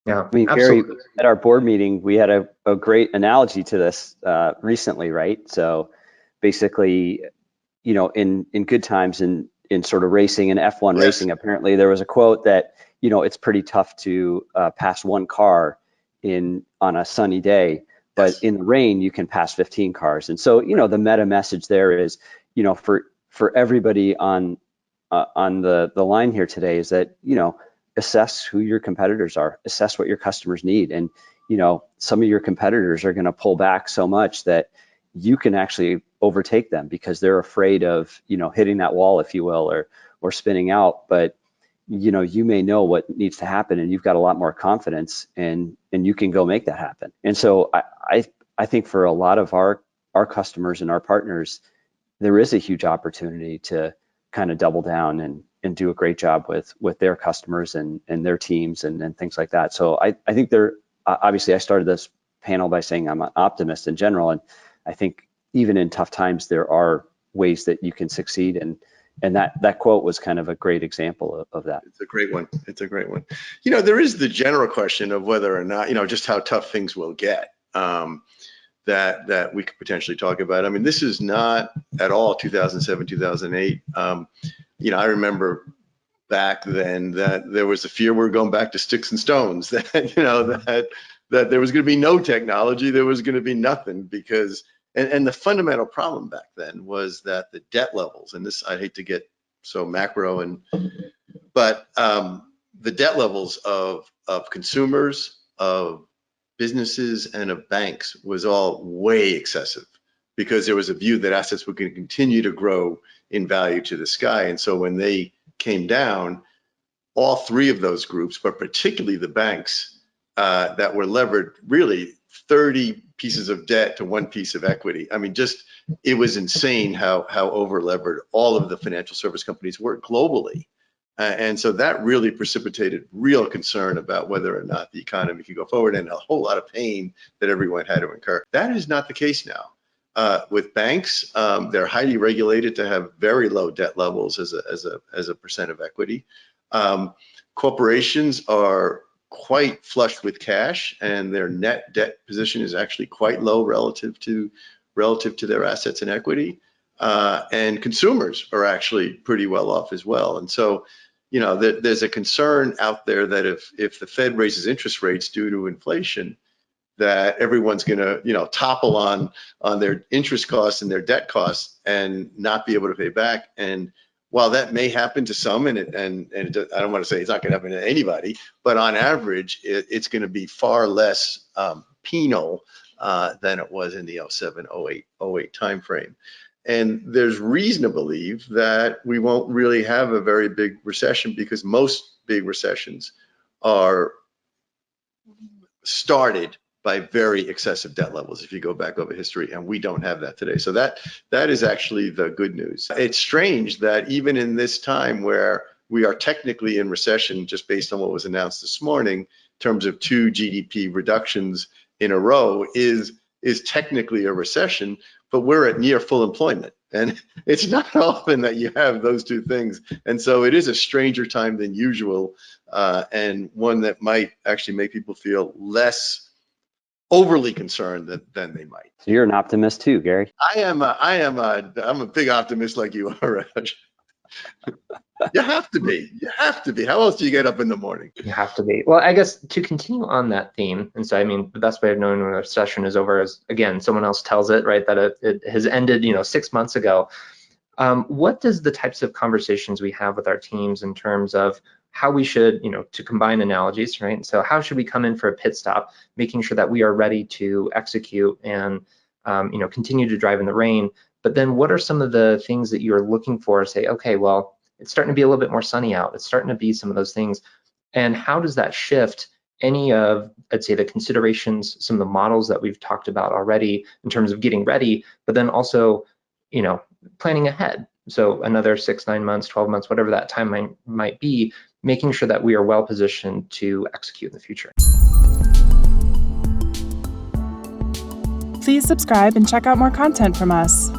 Yeah, I mean, Gary, absolutely. at our board meeting, we had a great analogy to this recently, right? So basically, in good times in sort of racing and F1 Yes. racing, apparently there was a quote that, it's pretty tough to pass one car on a sunny day, but Yes. in the rain, you can pass 15 cars. And so, the meta message there is, for everybody on the line here today is that, assess who your competitors are, assess what your customers need. And, some of your competitors are going to pull back so much that you can actually overtake them because they're afraid of, hitting that wall, if you will, or spinning out. But, you may know what needs to happen and you've got a lot more confidence and you can go make that happen. And so I think for a lot of our customers and our partners, there is a huge opportunity to kind of double down and do a great job with their customers and their teams and things like that. So I think obviously I started this panel by saying I'm an optimist in general, and I think even in tough times there are ways that you can succeed, and that quote was kind of a great example of that. It's a great one. It's a great one. There is the general question of whether or not, just how tough things will get. That we could potentially talk about. I mean, this is not at all 2007, 2008. I remember back then that there was a fear we're going back to sticks and stones, that, that there was going to be no technology, there was going to be nothing, because, and the fundamental problem back then was that the debt levels, and this, I hate to get so macro, but the debt levels of consumers, of businesses, and of banks was all way excessive, because there was a view that assets were going to continue to grow in value to the sky. And so when they came down, all three of those groups, but particularly the banks that were levered really 30 pieces of debt to one piece of equity. I mean, it was insane how over levered all of the financial service companies were globally. And so that really precipitated real concern about whether or not the economy could go forward, and a whole lot of pain that everyone had to incur. That is not the case now. With banks, they're highly regulated to have very low debt levels as a percent of equity. Corporations are quite flush with cash, and their net debt position is actually quite low relative to their assets and equity. And consumers are actually pretty well off as well. And so, there's a concern out there that if the Fed raises interest rates due to inflation, that everyone's going to, topple on their interest costs and their debt costs and not be able to pay back. And while that may happen to some, and I don't want to say it's not going to happen to anybody, but on average, it's going to be far less penal than it was in the 07, 08 timeframe. And there's reason to believe that we won't really have a very big recession, because most big recessions are started by very excessive debt levels, if you go back over history, and we don't have that today. So that is actually the good news. It's strange that even in this time where we are technically in recession, just based on what was announced this morning, in terms of 2 GDP reductions in a row is technically a recession, but we're at near full employment. And it's not often that you have those two things. And so it is a stranger time than usual, and one that might actually make people feel less overly concerned than they might. So you're an optimist too, Gary. I'm a big optimist like you are, Raj. You have to be. You have to be. How else do you get up in the morning? You have to be. Well, I guess to continue on that theme, and so I mean, the best way of knowing when a recession is over is, again, someone else tells it, right, that it has ended, 6 months ago. What does the types of conversations we have with our teams in terms of how we should, to combine analogies, right? So how should we come in for a pit stop, making sure that we are ready to execute and, continue to drive in the rain? But then what are some of the things that you're looking for? Say, okay, well, it's starting to be a little bit more sunny out. It's starting to be some of those things. And how does that shift any of, I'd say, the considerations, some of the models that we've talked about already in terms of getting ready, but then also, planning ahead. So another 6, 9 months, 12 months, whatever that time might be, making sure that we are well positioned to execute in the future. Please subscribe and check out more content from us.